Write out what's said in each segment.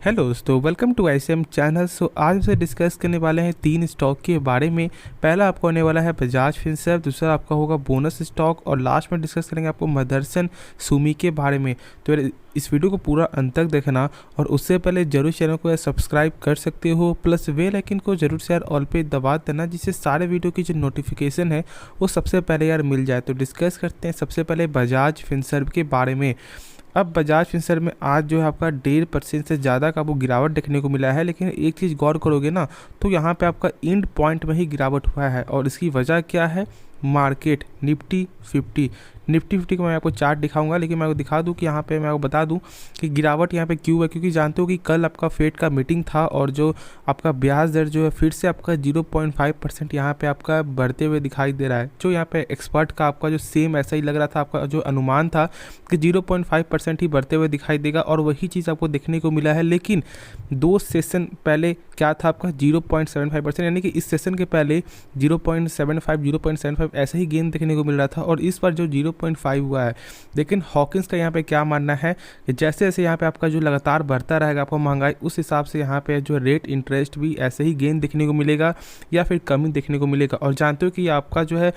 Hello दोस्तों, welcome to ICM channel. आज हमसे डिस्कस करने वाले हैं 3 स्टॉक के बारे में। पहला आपका होने वाला है बजाज फिनसर्व, दूसरा आपका होगा बोनस स्टॉक और लास्ट में डिस्कस करेंगे आपको मदरसन सुमी के बारे में। तो इस वीडियो को पूरा अंत तक देखना और उससे पहले जरूर चैनल को सब्सक्राइब कर सकते हो, प्लस बेल आइकन को जरूर से यार ऑल पे दबा देना, जिससे सारे वीडियो की जो नोटिफिकेशन है वो सबसे पहले यार मिल जाए। तो डिस्कस करते हैं सबसे पहले बजाज फिनसर्व के बारे में। अब बजाज फिनसर्व में आज जो है आपका 1.5% से ज़्यादा का वो गिरावट देखने को मिला है, लेकिन एक चीज़ गौर करोगे ना तो यहाँ पे आपका एंड पॉइंट में ही गिरावट हुआ है। और इसकी वजह क्या है? मार्केट निफ्टी 50 को मैं आपको चार्ट दिखाऊंगा, लेकिन मैं आपको दिखा दूं कि यहाँ पे मैं आपको बता दूं कि गिरावट यहाँ पे क्यों है। क्योंकि जानते हो कि कल आपका फेड का मीटिंग था और जो आपका ब्याज दर जो है फिर से आपका 0.5% यहाँ पे आपका बढ़ते हुए दिखाई दे रहा है। जो यहाँ पे एक्सपर्ट का आपका जो सेम ऐसा ही लग रहा था, आपका जो अनुमान था कि 0.5% ही बढ़ते हुए दिखाई देगा, और वही चीज़ आपको देखने को मिला है। लेकिन 2 सेशन पहले क्या था आपका 0.75%, यानी कि इस सेशन के पहले 0.75 ऐसा ही गेन देखने को मिल रहा था, और इस बार जो 0.5 हुआ है। लेकिन हॉकिंस का यहाँ पे क्या मानना है कि जैसे जैसे यहाँ पे आपका जो लगातार बढ़ता रहेगा आपका महंगाई, उस हिसाब से यहाँ पे जो रेट इंटरेस्ट भी ऐसे ही गेन देखने को मिलेगा या फिर कमी देखने को मिलेगा। और जानते हो कि आपका जो है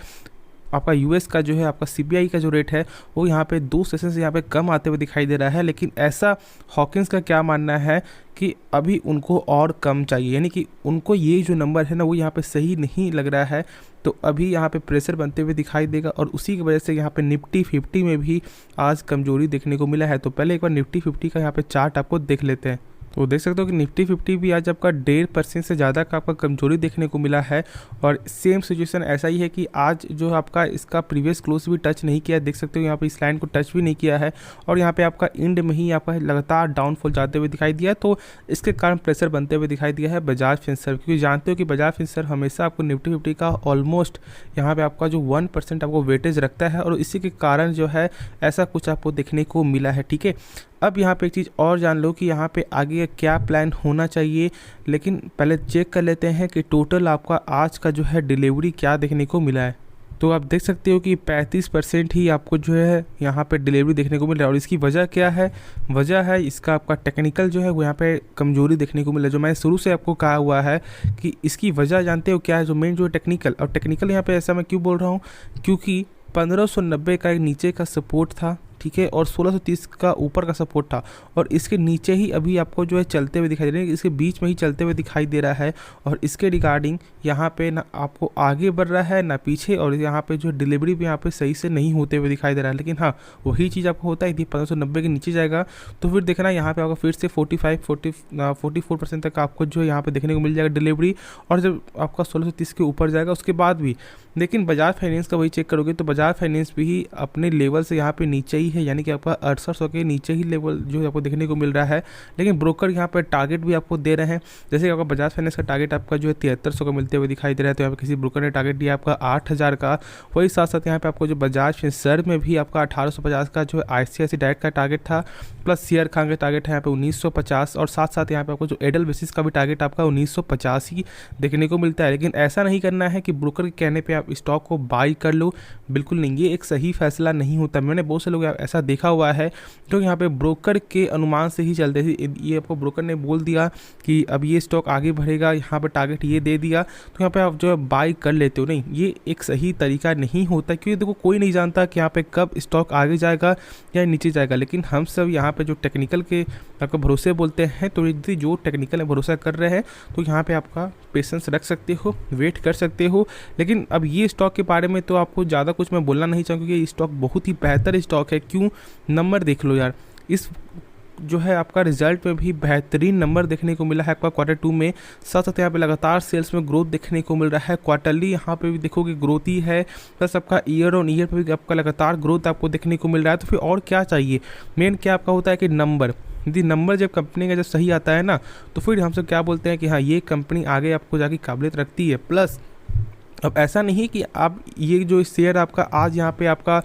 आपका यूएस का जो है आपका सीपीआई का जो रेट है वो यहाँ पे 2 सेशन से यहाँ पे कम आते हुए दिखाई दे रहा है। लेकिन ऐसा हॉकिंस का क्या मानना है कि अभी उनको और कम चाहिए, यानी कि उनको ये जो नंबर है ना वो यहाँ पे सही नहीं लग रहा है। तो अभी यहाँ पे प्रेशर बनते हुए दिखाई देगा, और उसी की वजह से यहाँ पे निफ्टी 50 में भी आज कमजोरी देखने को मिला है। तो पहले एक बार निफ्टी 50 का यहाँ पे चार्ट आपको देख लेते हैं। तो देख सकते हो कि निफ्टी 50 भी आज आपका 1.5% से ज़्यादा का आपका कमजोरी देखने को मिला है। और सेम सिचुएशन ऐसा ही है कि आज जो आपका इसका प्रीवियस क्लोज भी टच नहीं किया है, देख सकते हो यहाँ पे इस लाइन को टच भी नहीं किया है, और यहाँ पे आपका एंड में ही आपका लगातार डाउनफॉल जाते हुए दिखाई दिया। तो इसके कारण प्रेशर बनते हुए दिखाई दिया है बजाज फिनसर्व, क्योंकि जानते हो कि बजाज फिनसर्व हमेशा आपको निफ्टी 50 का ऑलमोस्ट यहाँ पे आपका जो 1% आपको वेटेज रखता है, और इसी के कारण जो है ऐसा कुछ आपको देखने को मिला है। ठीक है, अब यहाँ पे एक चीज़ और जान लो कि यहाँ पे आगे क्या प्लान होना चाहिए, लेकिन पहले चेक कर लेते हैं कि टोटल आपका आज का जो है डिलीवरी क्या देखने को मिला है। तो आप देख सकते हो कि 35% ही आपको जो है यहाँ पे डिलीवरी देखने को मिल रहा है। और इसकी वजह क्या है? वजह है इसका आपका टेक्निकल जो है वो यहाँ पे कमजोरी देखने को मिला है। जो मैं शुरू से आपको कहा हुआ है कि इसकी वजह जानते हो क्या है? जो मेन जो है टेक्निकल, और टेक्निकल यहाँ पे ऐसा मैं क्यों बोल रहा हूँ, क्योंकि 1590 का एक नीचे का सपोर्ट था, ठीक है, और 1630 का ऊपर का सपोर्ट था, और इसके नीचे ही अभी आपको जो है चलते हुए दिखाई दे रहे हैं, इसके बीच में ही चलते हुए दिखाई दे रहा है। और इसके रिगार्डिंग यहाँ पे ना आपको आगे बढ़ रहा है ना पीछे, और यहाँ पे जो डिलीवरी भी यहाँ पे सही से नहीं होते हुए दिखाई दे रहा है। लेकिन हाँ, वही चीज़ आपको होता है, यदि 1590 के नीचे जाएगा तो फिर देखना यहाँ पे आपको फिर से 44% तक आपको जो है यहाँ पे देखने को मिल जाएगा डिलीवरी, और जब आपका 1630 के ऊपर जाएगा उसके बाद भी। लेकिन बजाज फाइनेंस का वही चेक करोगे तो बजाज फाइनेंस भी अपने लेवल से यहाँ पे नीचे ही है, यानी कि आपका 6800 के नीचे ही लेवल जो आपको देखने को मिल रहा है। लेकिन ब्रोकर यहाँ पे टारगेट भी आपको दे रहे हैं, जैसे कि आपका बजाज फाइनेंस का टारगेट आपका जो है 7300 का मिलते हुए दिखाई दे रहा है। तो यहाँ पे किसी ब्रोकर ने टारगेट दिया आपका 8000 का। वही साथ साथ यहाँ पे आपको जो बजाज फिनसर्व में भी आपका 1850 का जो है ICICI डायरेक्ट का टारगेट था, प्लस शेयर खान का टारगेट है यहाँ पे 1950, और साथ साथ यहाँ पे आपको जो एडल बेसिस का भी टारगेट आपका 1950 ही देखने को मिलता है। लेकिन ऐसा नहीं करना है कि ब्रोकर के कहने पर आप स्टॉक को बाई कर लो, बिल्कुल नहीं, ये एक सही फैसला नहीं होता। मैंने बहुत से लोग ऐसा देखा हुआ है जो यहाँ पे ब्रोकर के अनुमान से ही चलते थे। ये आपको ब्रोकर ने बोल दिया कि अब ये स्टॉक आगे बढ़ेगा, यहाँ पे टारगेट ये दे दिया, तो यहाँ पे आप जो है बाई कर लेते हो। नहीं, ये एक सही तरीका नहीं होता, क्योंकि देखो कोई नहीं जानता कि यहाँ पे कब स्टॉक आगे जाएगा या नीचे जाएगा। लेकिन हम सब यहाँ पे जो टेक्निकल के आपको भरोसे बोलते हैं, तो यदि जो टेक्निकल में भरोसा कर रहे हैं तो यहाँ पे आपका पेशेंस रख सकते हो, वेट कर सकते हो। लेकिन अब ये स्टॉक के बारे में तो आपको ज़्यादा कुछ मैं बोलना नहीं चाहूँगा, क्योंकि ये स्टॉक बहुत ही बेहतर स्टॉक है। क्यों? नंबर देख लो यार, इस जो है आपका रिजल्ट में भी बेहतरीन नंबर देखने को मिला है आपका Q2 में। साथ साथ यहाँ पे लगातार सेल्स में ग्रोथ देखने को मिल रहा है। क्वार्टरली यहाँ पे भी देखोगे ग्रोथ ही है, प्लस आपका ईयर ऑन ईयर पे भी आपका लगातार ग्रोथ आपको देखने को मिल रहा है। तो फिर और क्या चाहिए? मेन क्या आपका होता है कि नंबर, यदि नंबर जब कंपनी का जब सही आता है ना, तो फिर हम सब क्या बोलते हैं कि हाँ, ये कंपनी आगे आपको जाके काबिलियत रखती है। प्लस अब ऐसा नहीं कि आप ये जो शेयर आपका आज यहाँ पे आपका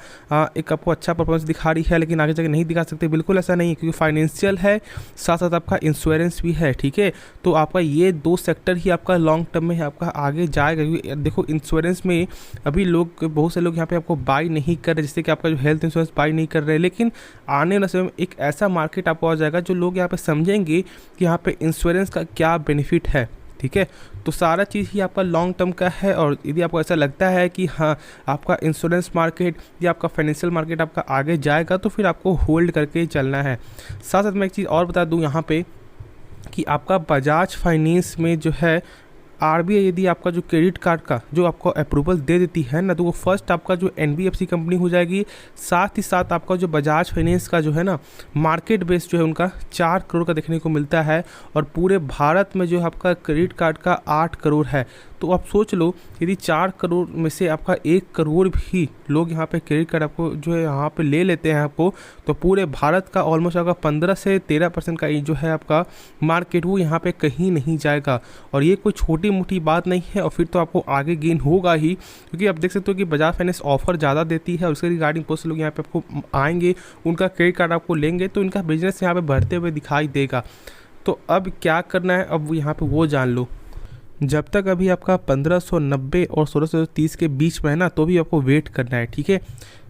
एक आपको अच्छा परफॉर्मेंस दिखा रही है लेकिन आगे जाके नहीं दिखा सकते, बिल्कुल ऐसा नहीं है, क्योंकि फाइनेंशियल है, साथ साथ आपका इंश्योरेंस भी है, ठीक है। तो आपका ये 2 सेक्टर ही आपका लॉन्ग टर्म में आपका आगे जाएगा, क्योंकि देखो इंश्योरेंस में अभी लोग, बहुत से लोग यहाँ पे आपको बाई नहीं कर रहे, जैसे कि आपका जो हेल्थ इंश्योरेंस बाई नहीं कर रहे, लेकिन आने वाले समय में एक ऐसा मार्केट आपको आ जाएगा जो लोग यहाँ पे समझेंगे कि यहाँ पे इंश्योरेंस का क्या बेनिफिट है, ठीक है। तो सारा चीज़ ही आपका लॉन्ग टर्म का है, और यदि आपको ऐसा लगता है कि हाँ आपका इंश्योरेंस मार्केट या आपका फाइनेंशियल मार्केट आपका आगे जाएगा, तो फिर आपको होल्ड करके चलना है। साथ साथ मैं एक चीज़ और बता दूं यहाँ पे कि आपका बजाज फाइनेंस में जो है आरबीआई यदि आपका जो क्रेडिट कार्ड का जो आपको अप्रूवल दे देती है ना, तो वो फर्स्ट आपका जो एनबीएफसी कंपनी हो जाएगी। साथ ही साथ आपका जो बजाज फाइनेंस का जो है ना मार्केट बेस जो है उनका 4 करोड़ का देखने को मिलता है, और पूरे भारत में जो आपका क्रेडिट कार्ड का 8 करोड़ है। तो आप सोच लो, यदि 4 करोड़ में से आपका 1 करोड़ भी लोग यहाँ पे क्रेडिट कार्ड आपको जो है यहाँ पे ले लेते हैं आपको, तो पूरे भारत का ऑलमोस्ट आपका 15 से 13% का जो है आपका मार्केट वो यहाँ पे कहीं नहीं जाएगा। और ये कोई छोटी मोटी बात नहीं है, और फिर तो आपको आगे गेन होगा ही, क्योंकि आप देख सकते हो कि बजाज फाइनेंस ऑफर ज़्यादा देती है, और उसके रिगार्डिंग बहुत से लोग यहाँ पे आपको आएंगे, उनका क्रेडिट कार्ड आपको लेंगे, तो इनका बिजनेस यहाँ पे बढ़ते हुए दिखाई देगा। तो अब क्या करना है, अब यहाँ पे वो जान लो। जब तक अभी आपका 1590 और 1630 के बीच में है ना, तो भी आपको वेट करना है, ठीक है।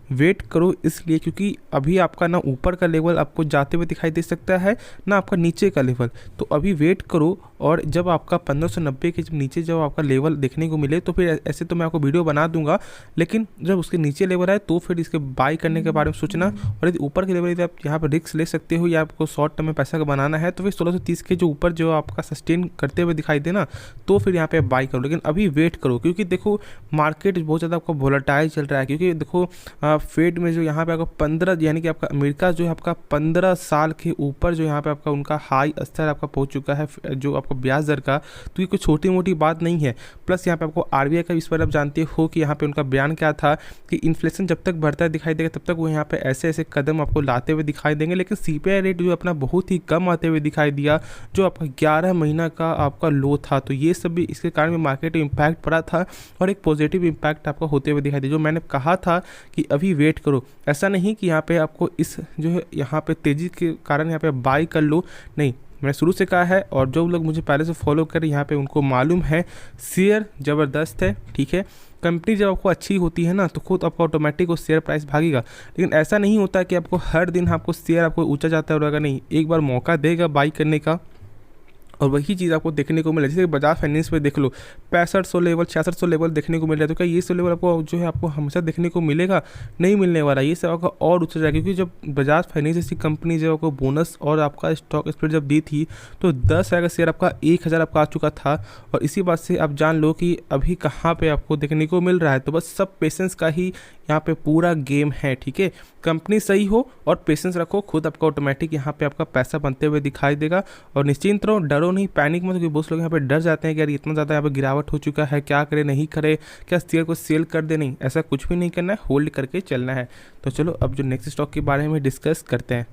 वेट करो इसलिए क्योंकि अभी आपका ना ऊपर का लेवल आपको जाते हुए दिखाई दे सकता है, ना आपका नीचे का लेवल। तो अभी वेट करो, और जब आपका 1590 के जब नीचे जब आपका लेवल देखने को मिले, तो फिर ऐसे तो मैं आपको वीडियो बना दूंगा, लेकिन जब उसके नीचे लेवल आए तो फिर इसके बाई करने के बारे में सोचना। और यदि ऊपर के लेवल यदि आप यहाँ पर रिस्क ले सकते हो या आपको शॉर्ट टर्म में पैसा बनाना है, तो फिर 1630 के जो ऊपर जो आपका सस्टेन करते हुए दिखाई देना, तो फिर यहाँ पे बाई करो। लेकिन अभी वेट करो, क्योंकि देखो मार्केट बहुत ज़्यादा आपको वोलेटाइल चल रहा है, क्योंकि देखो फेड में जो यहाँ पे आपका 15 यानी कि आपका अमेरिका जो है आपका 15 साल के ऊपर जो यहाँ पे आपका उनका हाई स्तर आपका पहुँच चुका है जो आपका ब्याज दर का। तो ये कोई छोटी मोटी बात नहीं है। प्लस यहाँ पे आपको आरबीआई का इस पर आप जानते हो कि यहाँ पे उनका बयान क्या था कि इन्फ्लेशन जब तक बढ़ता दिखाई देगा तब तक वो यहाँ पे ऐसे ऐसे कदम आपको लाते हुए दिखाई देंगे। लेकिन सीपीआई रेट जो अपना बहुत ही कम आते हुए दिखाई दिया, जो आपका 11 महीना का आपका लो था। तो ये सब भी इसके कारण में मार्केट में इम्पैक्ट पड़ा था और एक पॉजिटिव इम्पैक्ट आपको होते हुए दिखाई दिया। जो मैंने कहा था कि अभी वेट करो, ऐसा नहीं कि यहाँ पे आपको इस जो है यहाँ पे तेज़ी के कारण यहाँ पे बाई कर लो, नहीं। मैंने शुरू से कहा है और जो लोग मुझे पहले से फॉलो कर यहाँ पे उनको मालूम है, शेयर ज़बरदस्त है, ठीक है। कंपनी जब आपको अच्छी होती है ना तो खुद आपको ऑटोमेटिक वो शेयर प्राइस भागेगा। लेकिन ऐसा नहीं होता कि आपको हर दिन आपको शेयर आपको ऊंचा जाता है रहेगा, नहीं। एक बार मौका देगा बाई करने का और वही चीज़ आपको देखने को मिले। जैसे बजाज फाइनेंस पे देख लो 6500 लेवल 6600 लेवल देखने को मिल रहा है। तो क्या ये सब लेवल आपको जो है आपको हमेशा देखने को मिलेगा? नहीं मिलने वाला। ये सब आपका और ऊँचा जाएगा, क्योंकि जब बजाज फाइनेंस जैसी कंपनी जब आपको बोनस और आपका स्टॉक स्प्लिट जब दी थी तो 10,000 का शेयर आपका 1000 आपका आ चुका था। और इसी बात से आप जान लो कि अभी कहाँ पर आपको देखने को मिल रहा है। तो बस सब पेशेंस का ही यहाँ पे पूरा गेम है, ठीक है। कंपनी सही हो और पेशेंस रखो, खुद आपका ऑटोमेटिक यहाँ पे आपका पैसा बनते हुए दिखाई देगा। और निश्चिंत रहो, डरो नहीं, पैनिक मत, क्योंकि बहुत लोग यहाँ पे डर जाते हैं कि यार इतना ज़्यादा यहाँ पे गिरावट हो चुका है, क्या करे नहीं करे, क्या शेयर को सेल कर दे। नहीं, ऐसा कुछ भी नहीं करना है, होल्ड करके चलना है। तो चलो अब जो नेक्स्ट स्टॉक के बारे में डिस्कस करते हैं।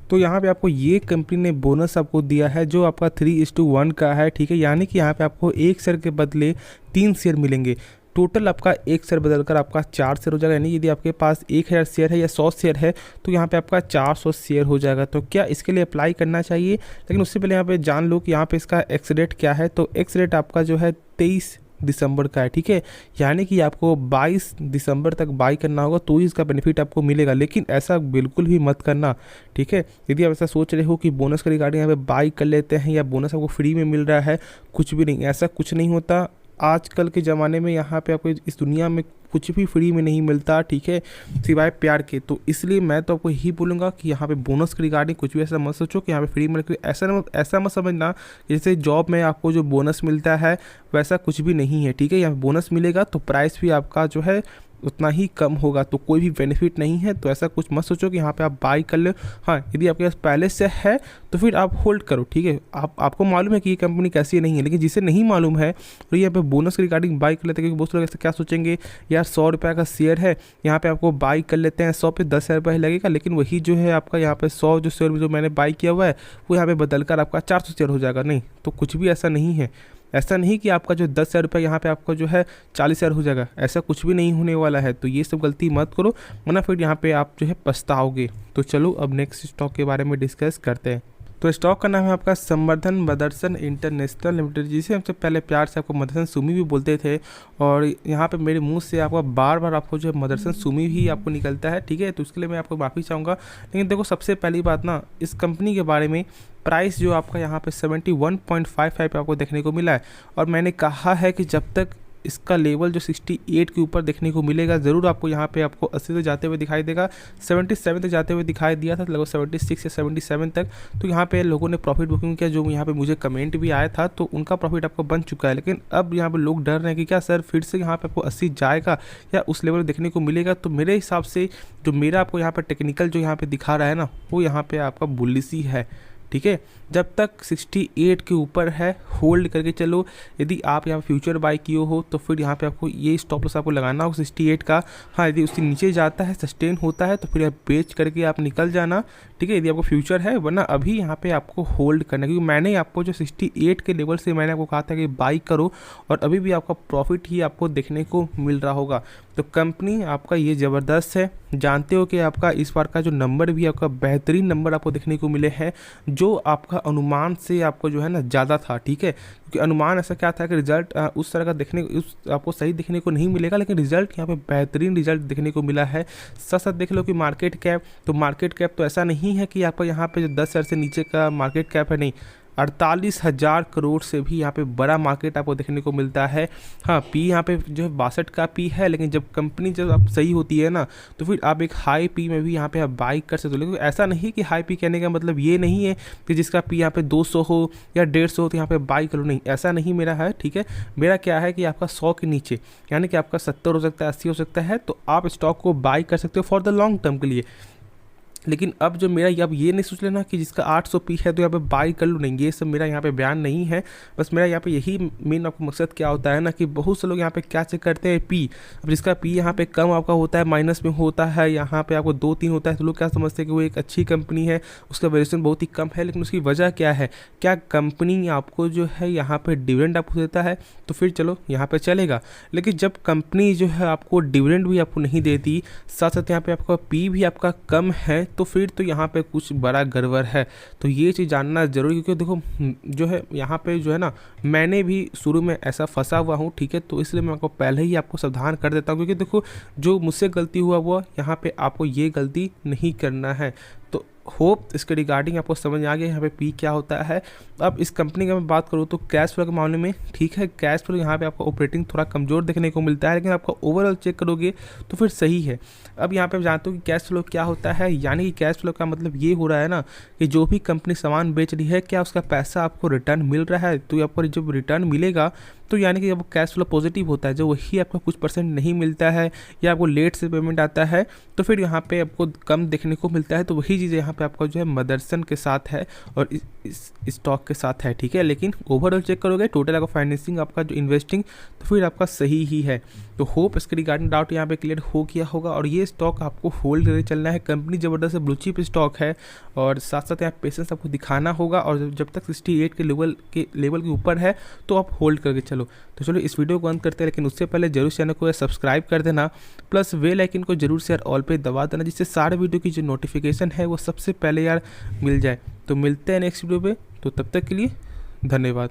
तो यहाँ पे आपको ये कंपनी ने बोनस आपको दिया है जो आपका 3:1 का है, ठीक है। यानी कि यहाँ पे आपको 1 शेयर के बदले 3 शेयर मिलेंगे। टोटल आपका 1 शेयर बदलकर आपका 4 शेयर हो जाएगा। यानी यदि आपके पास 1000 शेयर है या 100 शेयर है तो यहाँ पे आपका 400 शेयर हो जाएगा। तो क्या इसके लिए अप्लाई करना चाहिए? लेकिन उससे पहले यहाँ पे जान लो कि यहाँ पे इसका एक्स रेट क्या है। तो एक्स रेट आपका जो है 23 दिसंबर का है, ठीक है। यानी कि आपको 22 दिसंबर तक बाई करना होगा तो ही इसका बेनिफिट आपको मिलेगा। लेकिन ऐसा बिल्कुल भी मत करना, ठीक है। यदि आप ऐसा सोच रहे हो कि बोनस के रिगार्डिंग यहाँ पे बाई कर लेते हैं या बोनस आपको फ्री में मिल रहा है, कुछ भी नहीं, ऐसा कुछ नहीं होता। आजकल के ज़माने में यहाँ पे आपको इस दुनिया में कुछ भी फ्री में नहीं मिलता, ठीक है, सिवाय प्यार के। तो इसलिए मैं तो आपको यही बोलूँगा कि यहाँ पे बोनस के रिगार्डिंग कुछ भी ऐसा मत सोचो कि यहाँ पे फ्री मिले, क्योंकि ऐसा मत समझना जैसे जॉब में आपको जो बोनस मिलता है वैसा कुछ भी नहीं है, ठीक है। यहाँ पे बोनस मिलेगा तो प्राइस भी आपका जो है उतना ही कम होगा, तो कोई भी बेनिफिट नहीं है। तो ऐसा कुछ मत सोचो कि यहाँ पे आप बाई कर लो। हाँ, यदि आपके पास पहले से है तो फिर आप होल्ड करो, ठीक है। आपको मालूम है कि ये कंपनी कैसी नहीं है। लेकिन जिसे नहीं मालूम है और यहाँ पे बोनस के रिगार्डिंग बाई कर लेते हैं, क्योंकि बहुत लोग ऐसे क्या सोचेंगे, यार 100 रुपये का शेयर है, यहाँ पे आपको बाई कर लेते हैं 100 पे 10,000 रुपये लगेगा। लेकिन वही जो है आपका यहाँ पे 100 जो शेयर जो मैंने बाई किया हुआ है वो यहाँ पे बदल कर आपका 400 शेयर हो जाएगा। नहीं, तो कुछ भी ऐसा नहीं है। ऐसा नहीं कि आपका जो 10,000 रुपये यहाँ पे आपका जो है 40,000 हो जाएगा, ऐसा कुछ भी नहीं होने वाला है। तो ये सब गलती मत करो, वरना फिर यहाँ पे आप जो है पछताओगे। तो चलो अब नेक्स्ट स्टॉक के बारे में डिस्कस करते हैं। तो स्टॉक का नाम है आपका संवर्धन मदरसन इंटरनेशनल लिमिटेड, जिसे हमसे पहले प्यार से आपको मदरसन सुमी भी बोलते थे, और यहाँ पे मेरे मुंह से आपको बार बार आपको जो है मदरसन सुमी ही आपको निकलता है, ठीक है। तो उसके लिए मैं आपको माफ़ी चाहूँगा। लेकिन देखो, सबसे पहली बात ना, इस कंपनी के बारे में प्राइस जो आपका यहाँ पे 71.55 पे आपको देखने को मिला है, और मैंने कहा है कि जब तक इसका लेवल जो 68 के ऊपर देखने को मिलेगा, ज़रूर आपको यहाँ पे आपको 80 तक जाते हुए दिखाई देगा, 77 तक जाते हुए दिखाई दिया था, लगभग 76 या 77 तक। तो यहाँ पे लोगों ने प्रॉफिट बुकिंग किया, जो यहाँ पे मुझे कमेंट भी आया था, तो उनका प्रॉफिट आपको बन चुका है। लेकिन अब यहाँ पे लोग डर रहे हैं कि क्या सर फिर से यहाँ पे आपको 80 जाएगा या उस लेवल देखने को मिलेगा। तो मेरे हिसाब से जो मेरा आपको यहाँ पर टेक्निकल जो यहाँ पर दिखा रहा है ना, वो यहाँ पर आपका बुलिश ही है, ठीक है। जब तक 68 के ऊपर है, होल्ड करके चलो। यदि आप यहाँ फ्यूचर बाय किए हो तो फिर यहाँ पे आपको ये स्टॉप लॉस आपको लगाना होगा 68 का। हाँ, यदि उससे नीचे जाता है, सस्टेन होता है, तो फिर आप बेच करके आप निकल जाना, ठीक है, यदि आपको फ्यूचर है। वरना अभी यहाँ पे आपको होल्ड करना, क्योंकि मैंने आपको जो 68 के लेवल से मैंने आपको कहा था कि बाई करो, और अभी भी आपका प्रॉफिट ही आपको देखने को मिल रहा होगा। तो कंपनी आपका ये ज़बरदस्त है। जानते हो कि आपका इस बार का जो नंबर भी आपका बेहतरीन नंबर आपको देखने को मिले हैं, जो आपका अनुमान से आपको जो है ना ज़्यादा था, ठीक है। क्योंकि अनुमान ऐसा क्या था कि रिजल्ट उस तरह का देखने उस आपको सही देखने को नहीं मिलेगा, लेकिन रिजल्ट यहाँ पे बेहतरीन रिजल्ट देखने को मिला है। साथ साथ देख लो कि मार्केट कैप तो ऐसा नहीं है कि आपका यहाँ पे जो 10,000 से नीचे का मार्केट कैप है, नहीं, 48,000 करोड़ से भी यहाँ पे बड़ा मार्केट आपको देखने को मिलता है। हाँ, पी यहाँ पे जो है 62 का पी है, लेकिन जब कंपनी जब आप सही होती है ना, तो फिर आप एक हाई पी में भी यहाँ पे आप बाई कर सकते हो। लेकिन ऐसा नहीं कि हाई पी कहने का मतलब ये नहीं है कि जिसका पी यहाँ पे 200 हो या 150 हो तो यहाँ पे बाई करो, नहीं, ऐसा नहीं मेरा है, ठीक है। मेरा क्या है कि आपका 100 के नीचे, यानी कि आपका 70 हो सकता है, 80 हो सकता है, तो आप स्टॉक को बाई कर सकते हो फॉर द लॉन्ग टर्म के लिए। लेकिन अब जो मेरा, अब ये नहीं सोच लेना कि जिसका 800 पी है तो यहाँ पे बाई कर लूँ, नहीं, ये सब मेरा यहाँ पे बयान नहीं है। बस मेरा यहाँ पे यही मेन आपको मकसद क्या होता है ना, कि बहुत से लोग यहाँ पे क्या चेक करते हैं पी। अब जिसका पी यहाँ पे कम आपका होता है, माइनस में होता है, यहाँ पे आपको 2-3 होता है, तो लोग क्या समझते हैं कि वो एक अच्छी कंपनी है, उसका वैल्यूएशन बहुत ही कम है। लेकिन उसकी वजह क्या है, क्या कंपनी आपको जो है यहाँ पर डिविडेंड आपको देता है, तो फिर चलो यहाँ पर चलेगा। लेकिन जब कंपनी जो है आपको डिविडेंड भी आपको नहीं देती, साथ साथ यहाँ पे आपका पी भी आपका कम है, तो फिर तो यहाँ पे कुछ बड़ा गड़बड़ है। तो ये चीज़ जानना ज़रूरी, क्योंकि देखो जो है यहाँ पे जो है ना, मैंने भी शुरू में ऐसा फंसा हुआ हूँ, ठीक है। तो इसलिए मैं आपको पहले ही आपको सावधान कर देता हूँ, क्योंकि देखो जो मुझसे गलती हुआ वो यहाँ पे आपको ये गलती नहीं करना है। तो होप इसके रिगार्डिंग आपको समझ आ गया यहाँ पे पी क्या होता है। अब इस कंपनी का मैं बात करूँ तो कैश फ्लो के मामले में, ठीक है, कैश फ्लो यहाँ पे आपको ऑपरेटिंग थोड़ा कमज़ोर देखने को मिलता है, लेकिन आपका ओवरऑल चेक करोगे तो फिर सही है। अब यहाँ पे आप जानते हो कि कैश फ्लो क्या होता है, यानी कि कैश फ्लो का मतलब ये हो रहा है ना कि जो भी कंपनी सामान बेच रही है, क्या उसका पैसा आपको रिटर्न मिल रहा है। तो आपको जब रिटर्न मिलेगा तो यानी कि जब कैश फ्लो पॉजिटिव होता है, जो वही आपको कुछ परसेंट नहीं मिलता है या आपको लेट से पेमेंट आता है, तो फिर यहाँ पे आपको कम देखने को मिलता है। तो वही चीज़ यहाँ पे आपका जो है मदरसन के साथ है और इस स्टॉक के साथ है, ठीक है। लेकिन ओवरऑल चेक करोगे, टोटल आपका फाइनेंसिंग, आपका जो इन्वेस्टिंग, तो फिर आपका सही ही है। तो होप इसके रिगार्डिंग डाउट यहाँ पे क्लियर हो गया होगा। और ये स्टॉक आपको होल्ड करके चलना है। कंपनी ज़बरदस्त ब्लू चिप स्टॉक है, और साथ साथ यहाँ पेशेंस आपको दिखाना होगा, और जब तक 68 के लेवल के ऊपर है तो आप होल्ड करके चलो। तो चलो इस वीडियो को अंत करते हैं, लेकिन उससे पहले जरूर चैनल को सब्सक्राइब कर देना, प्लस बेल आइकन को जरूर से ऑल पे दबा देना, जिससे सारे वीडियो की जो नोटिफिकेशन है वो सबसे पहले यार मिल जाए। तो मिलते हैं नेक्स्ट वीडियो पे, तो तब तक के लिए धन्यवाद।